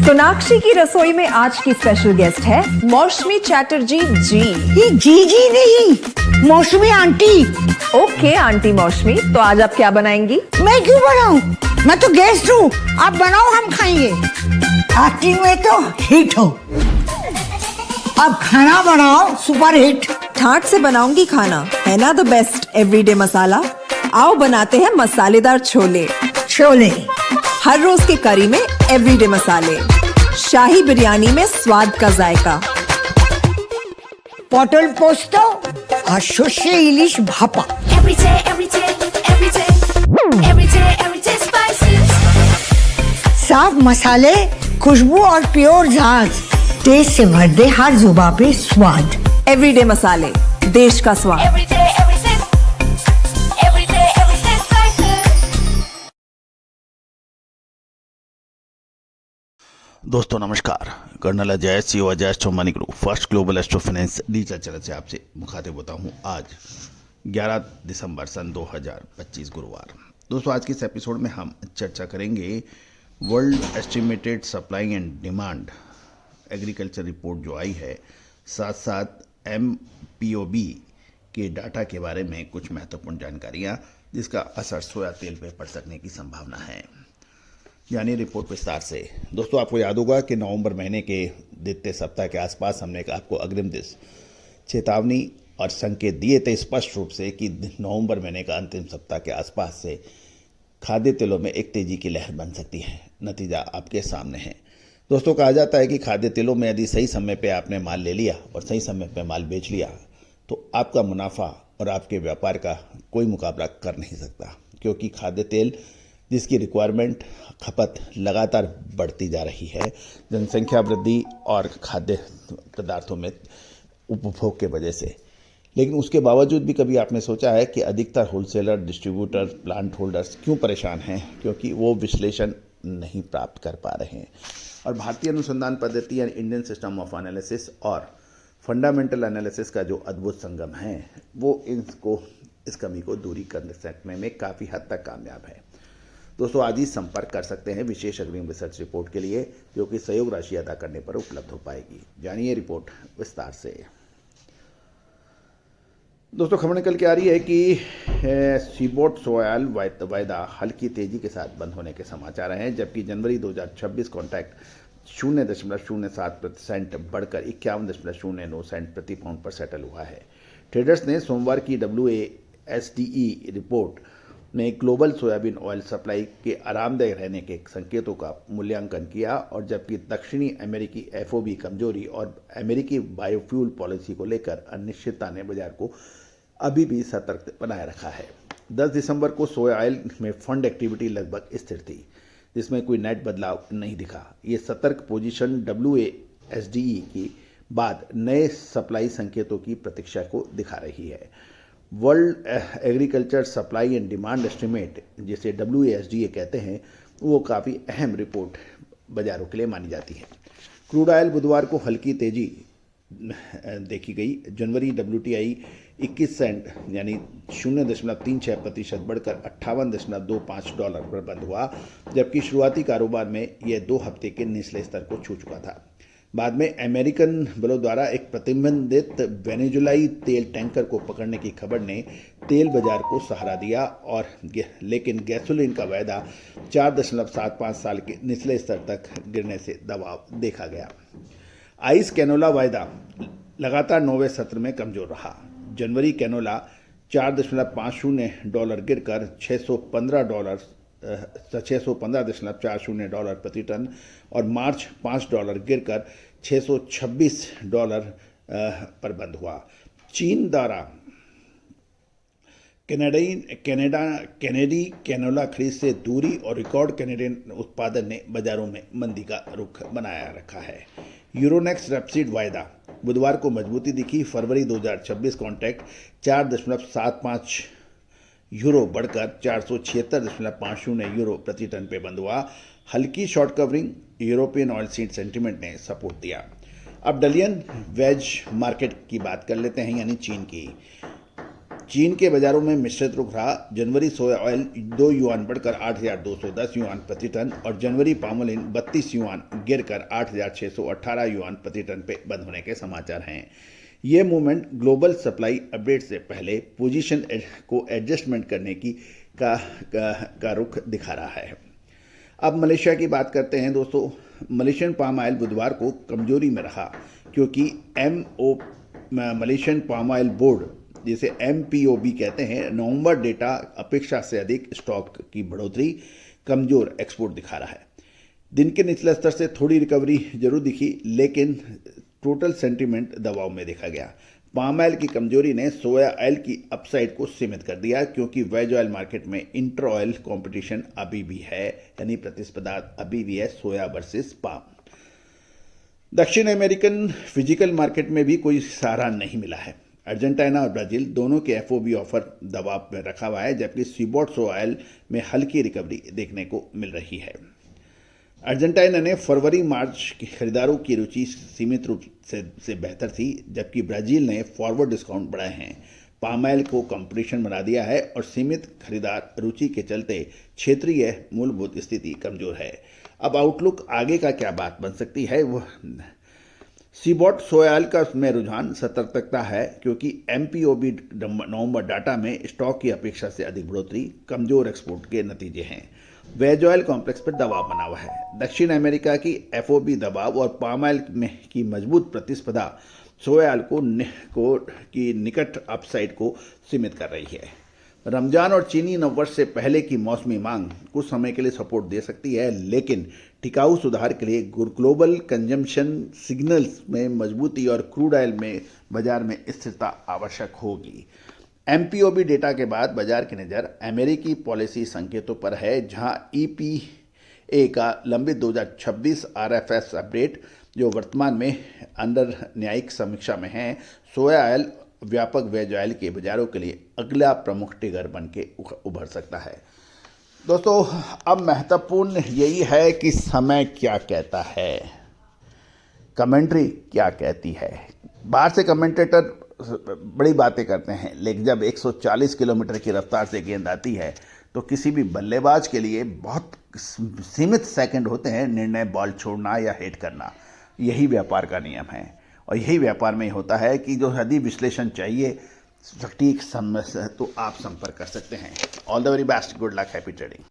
सोनाक्षी की रसोई में आज की स्पेशल गेस्ट है मौसमी चैटर्जी जी। ये जी नहीं, मौसमी आंटी। ओके आंटी मौसमी, तो आज आप क्या बनाएंगी? मैं क्यों बनाऊं? मैं तो गेस्ट हूँ, आप बनाओ हम खाएंगे। एक्टिंग में तो हिट हो, अब खाना बनाओ सुपर हिट। ठाट से बनाऊंगी खाना, है ना द बेस्ट एवरीडे मसाला। आओ बनाते हैं मसालेदार छोले। छोले हर रोज के करी में एवरीडे मसाले, शाही बिरयानी में स्वाद का जायका। পটল পোস্ত আর সর্ষে ইলিশ ভাপা। साफ मसाले, खुशबू और प्योर झाग, टेस्ट से भर दे हर जुबान पे स्वाद। एवरीडे मसाले, देश का स्वाद। दोस्तों नमस्कार। Colonel Ajay C Ajay Chaumani group first global astro finance digital channel से आपसे मुखातिब होता हूं। आज 11 दिसंबर सन 2025 गुरुवार। दोस्तों आज के इस एपिसोड में हम चर्चा करेंगे world estimated supply and demand agriculture report जो आई है, साथ साथ MPOB के डाटा के बारे में कुछ महत्वपूर्ण जानकारियां जिसका असर सोया तेल पर पड़ सकने की संभावना है। यानी रिपोर्ट विस्तार से। दोस्तों आपको याद होगा कि नवंबर महीने के द्वितीय सप्ताह के आसपास हमने आपको अग्रिम चेतावनी और संकेत दिए थे स्पष्ट रूप से कि नवंबर महीने का अंतिम सप्ताह के आसपास से खाद्य तेलों में एक तेजी की लहर बन सकती है। नतीजा आपके सामने है। दोस्तों कहा जाता है कि खाद्य तेलों में यदि सही समय पे आपने माल ले लिया और सही समय पे माल बेच लिया तो आपका मुनाफा और आपके व्यापार का कोई मुकाबला कर नहीं सकता, क्योंकि खाद्य तेल जिसकी रिक्वायरमेंट खपत लगातार बढ़ती जा रही है जनसंख्या वृद्धि और खाद्य पदार्थों में उपभोग के वजह से। लेकिन उसके बावजूद भी कभी आपने सोचा है कि अधिकतर होलसेलर, डिस्ट्रीब्यूटर, प्लांट होल्डर्स क्यों परेशान हैं? क्योंकि वो विश्लेषण नहीं प्राप्त कर पा रहे हैं। और भारतीय अनुसंधान पद्धति यानी इंडियन सिस्टम ऑफ एनालिसिस और फंडामेंटल एनालिसिस का जो अद्भुत संगम है वो इस कमी को दूरी करने में काफ़ी हद तक कामयाब है। दोस्तों आज ही संपर्क कर सकते हैं विशेष अग्रिम रिसर्च रिपोर्ट के लिए, जो कि सहयोग राशि अदा करने पर उपलब्ध हो पाएगी। जानिए रिपोर्ट विस्तार से। दोस्तों खबर निकल के आ रही है कि सीबोट सोयाल वायदा हल्की तेजी के साथ बंद होने के समाचार हैं, जबकि जनवरी 2026 कॉन्ट्रैक्ट 0.07% बढ़कर 51.09 सेंट प्रति पाउंड पर सेटल हुआ है। ट्रेडर्स ने सोमवार की WASDE रिपोर्ट में ग्लोबल सोयाबीन ऑयल सप्लाई के आरामदायक रहने के संकेतों का मूल्यांकन किया, और जबकि दक्षिणी अमेरिकी FOB कमजोरी और अमेरिकी बायोफ्यूल पॉलिसी को लेकर अनिश्चितता ने बाजार को अभी भी सतर्क बनाए रखा है। 10 दिसंबर को सोया ऑयल में फंड एक्टिविटी लगभग स्थिर थी, जिसमें कोई नेट बदलाव नहीं दिखा। ये सतर्क पोजीशन WASDE के बाद नए सप्लाई संकेतों की प्रतीक्षा को दिखा रही है। World agriculture supply and demand estimate, जिसे WASDE कहते हैं, वो काफ़ी अहम रिपोर्ट बाजारों के लिए मानी जाती है। क्रूड ऑयल बुधवार को हल्की तेजी देखी गई। जनवरी WTI 21 सेंट यानी 0.36% बढ़कर $58.25 पर बंद हुआ, जबकि शुरुआती कारोबार में यह 2 हफ्ते के निचले स्तर को छू चुका था। बाद में अमेरिकन बलों द्वारा एक प्रतिबंधित वेनेजुलाई तेल टैंकर को पकड़ने की खबर ने तेल बाजार को सहारा दिया, और लेकिन गैसोलीन का वायदा 4.75 साल के निचले स्तर तक गिरने से दबाव देखा गया। आइस कैनोला वायदा लगातार 9वें सत्र में कमजोर रहा। जनवरी कैनोला $4.50 गिरकर $615.40 प्रति टन, और मार्च $5 गिरकर $626 पर बंद हुआ। चीन द्वारा कैनेडी कैनोला खरीद से दूरी और रिकॉर्ड कैनेडियन उत्पादन ने बाजारों में मंदी का रुख बनाया रखा है। यूरोनेक्स रेपसीड वायदा बुधवार को मजबूती दिखी। फरवरी 2026 कॉन्ट्रैक्ट 4.75 यूरो बढ़कर 476.50 यूरो प्रति टन पे बंद हुआ। हल्की short covering European oil seed sentiment ने सपोर्ट दिया। अब डलियन वेज मार्केट की बात कर लेते हैं, यानी चीन की। चीन के बाजारों में मिश्रित रुख रहा। जनवरी सोया ऑयल 2 युआन बढ़कर 8,210 युआन प्रति टन और जनवरी पाम ऑयल 32 युआन गिरकर 8,618 युआन प्रति टन पे बंद होने के समाचार हैं। ये मूवमेंट ग्लोबल सप्लाई अपडेट से पहले पोजीशन को एडजस्टमेंट करने की का रुख दिखा रहा है। अब मलेशिया की बात करते हैं दोस्तों। मलेशियन पाम ऑयल बुधवार को कमजोरी में रहा क्योंकि मलेशियन पाम ऑयल बोर्ड, जिसे MPOB कहते हैं, नवंबर डेटा अपेक्षा से अधिक स्टॉक की बढ़ोतरी, कमजोर एक्सपोर्ट दिखा रहा है। दिन के निचले स्तर से थोड़ी रिकवरी जरूर दिखी, लेकिन टोटल सेंटीमेंट दबाव में देखा गया। पाम ऑयल की कमजोरी ने सोया ऑयल की अपसाइड को सीमित कर दिया क्योंकि वेज ऑयल मार्केट में इंटर ऑयल कंपटीशन अभी भी है, यानी प्रतिस्पर्धा अभी भी है सोया वर्सेस पाम। दक्षिण अमेरिकन फिजिकल मार्केट में भी कोई सहारा नहीं मिला है। अर्जेंटीना और ब्राजील दोनों के FOB ऑफर दबाव में रखा हुआ है, जबकि सीबॉट सोया ऑयल में हल्की रिकवरी देखने को मिल रही है। अर्जेंटीना ने फरवरी मार्च के खरीदारों की रुचि सीमित रूप से बेहतर थी, जबकि ब्राजील ने फॉरवर्ड डिस्काउंट बढ़ाए हैं, पाम ऑयल को कंपटीशन बना दिया है और सीमित खरीदार रुचि के चलते क्षेत्रीय मूलभूत स्थिति कमजोर है। अब आउटलुक आगे का क्या बात बन सकती है, वो सीबॉट सोया ऑयल का में रुझान सतर्कता है क्योंकि MPOB नवंबर डाटा में स्टॉक की अपेक्षा से अधिक बढ़ोतरी, कमजोर एक्सपोर्ट के नतीजे हैं। वेज ऑयल कॉम्प्लेक्स पर दबाव बना हुआ है। दक्षिण अमेरिका की FOB दबाव और पाम ऑयल की मजबूत प्रतिस्पर्धा सोया ऑयल की निकट अपसाइड को सीमित कर रही है। रमजान और चीनी नववर्ष से पहले की मौसमी मांग कुछ समय के लिए सपोर्ट दे सकती है, लेकिन टिकाऊ सुधार के लिए ग्लोबल कंजम्पशन सिग्नल्स में मजबूती और क्रूड ऑयल में बाजार में स्थिरता आवश्यक होगी। MPOB डेटा के बाद बाजार की नज़र अमेरिकी पॉलिसी संकेतों पर है, जहां EPA का लंबित 2026 RFS अपडेट, जो वर्तमान में अंडर न्यायिक समीक्षा में है, सोया ऑयल व्यापक वेज ऑयल के बाजारों के लिए अगला प्रमुख ट्रिगर बन के उभर सकता है। दोस्तों, अब महत्वपूर्ण यही है कि समय क्या कहता है, कमेंट्री क्या कहती है। बाहर से कमेंटेटर बड़ी बातें करते हैं, लेकिन जब 140 किलोमीटर की रफ्तार से गेंद आती है तो किसी भी बल्लेबाज के लिए बहुत सीमित सेकंड होते हैं निर्णय बॉल छोड़ना या हिट करना। यही व्यापार का नियम है और यही व्यापार में होता है कि जो यदि विश्लेषण चाहिए सटीक समय तो आप संपर्क कर सकते हैं। All the very best, good luck, happy trading.